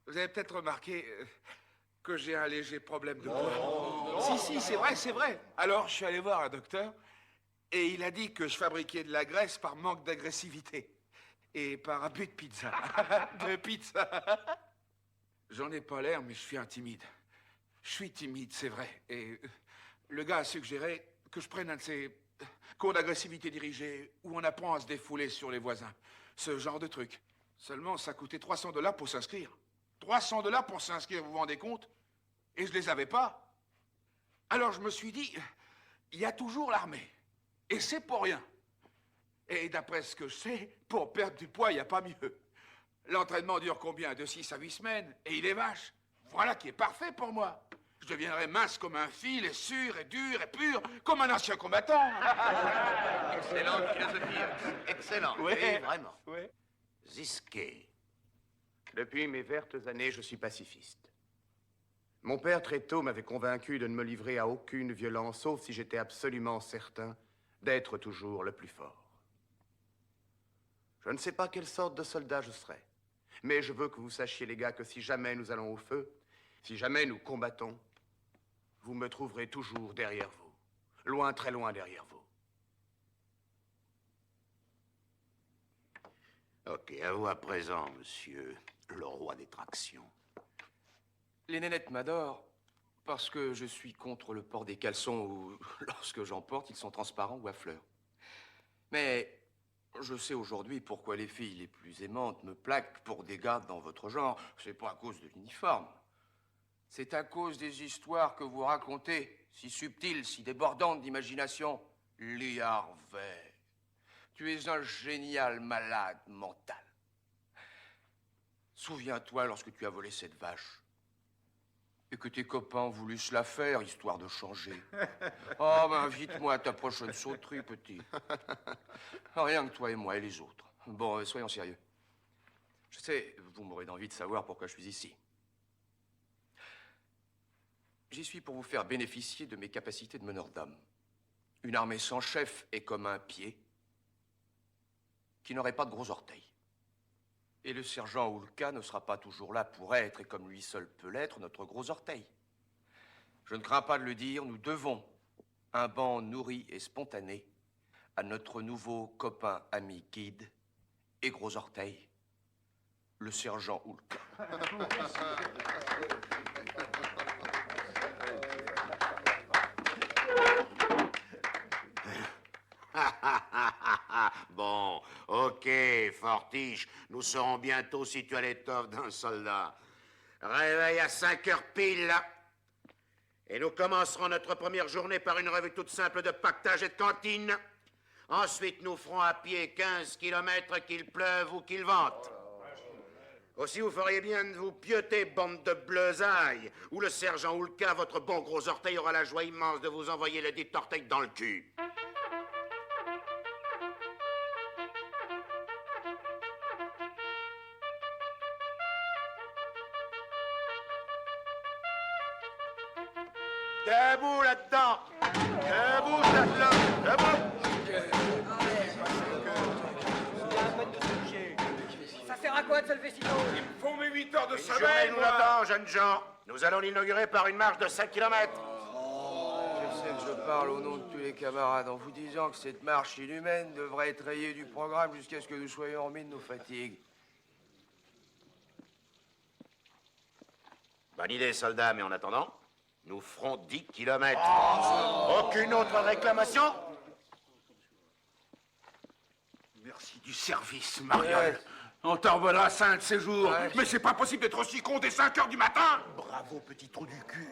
Vous avez peut-être remarqué que j'ai un léger problème de poids. Si, c'est vrai, c'est vrai. Alors, je suis allé voir un docteur et il a dit que je fabriquais de la graisse par manque d'agressivité et par abus de pizza. De pizza. J'en ai pas l'air, mais je suis un timide. Je suis timide, c'est vrai. Et le gars a suggéré que je prenne un de ces cours d'agressivité dirigée où on apprend à se défouler sur les voisins. Ce genre de truc. Seulement, ça coûtait $300 pour s'inscrire. $300 pour s'inscrire, vous vous rendez compte? Et je les avais pas. Alors je me suis dit, il y a toujours l'armée. Et c'est pour rien. Et d'après ce que je sais, pour perdre du poids, il n'y a pas mieux. L'entraînement dure combien? De 6 à 8 semaines. Et il est vache. Voilà qui est parfait pour moi. Je deviendrai mince comme un fil, et sûr, et dur, et pur, comme un ancien combattant. Excellente philosophie. Excellent. Ouais. Oui, vraiment. Ouais. Zisquet. Depuis mes vertes années, je suis pacifiste. Mon père, très tôt, m'avait convaincu de ne me livrer à aucune violence, sauf si j'étais absolument certain d'être toujours le plus fort. Je ne sais pas quelle sorte de soldat je serai, mais je veux que vous sachiez, les gars, que si jamais nous allons au feu, si jamais nous combattons, vous me trouverez toujours derrière vous, loin, très loin derrière vous. Ok, à vous à présent, monsieur le roi des tractions. Les nénettes m'adorent parce que je suis contre le port des caleçons ou lorsque j'en porte, ils sont transparents ou à fleurs. Mais je sais aujourd'hui pourquoi les filles les plus aimantes me plaquent pour des gars dans votre genre. C'est pas à cause de l'uniforme. C'est à cause des histoires que vous racontez, si subtiles, si débordantes d'imagination. Lee Harvey, tu es un génial malade mental. Souviens-toi lorsque tu as volé cette vache et que tes copains ont voulu se la faire, histoire de changer. Oh, ben, invite-moi à ta prochaine sauterie, petit. Rien que toi et moi et les autres. Bon, soyons sérieux. Je sais, vous m'aurez envie de savoir pourquoi je suis ici. J'y suis pour vous faire bénéficier de mes capacités de meneur d'hommes. Une armée sans chef est comme un pied qui n'aurait pas de gros orteils. Et le sergent Hulka ne sera pas toujours là pour être, et comme lui seul peut l'être, notre gros orteil. Je ne crains pas de le dire, nous devons un banc nourri et spontané à notre nouveau copain ami guide et gros orteil, le sergent Hulka. Bon, ok, Fortiche, nous serons bientôt situés à l'étoffe d'un soldat. Réveil à 5 heures pile, là. Et nous commencerons notre première journée par une revue toute simple de pactage et de cantine. Ensuite, nous ferons à pied 15 kilomètres, qu'il pleuve ou qu'il vente. Aussi, vous feriez bien de vous pieuter, bande de bleusailles, où le sergent Hulka, votre bon gros orteil, aura la joie immense de vous envoyer le dit orteil dans le cul. Debout là-dedans! Debout, là-dedans! Debout! Ça sert à quoi de se lever si tôt? Ils me font mes 8 heures de Une journée sommeil, nous moi. l'attend, jeunes gens. Nous allons l'inaugurer par une marche de 5 kilomètres. Je sais que je parle au nom de tous les camarades en vous disant que cette marche inhumaine devrait être rayée du programme jusqu'à ce que nous soyons remis de nos fatigues. Bonne idée, soldats, mais en attendant, nous ferons 10 kilomètres. Aucune autre réclamation? Merci du service, Mariole. On t'en revolera 5 de ces jours. Ouais. Mais c'est pas possible d'être aussi con dès 5 heures du matin. Bravo, petit trou du cul.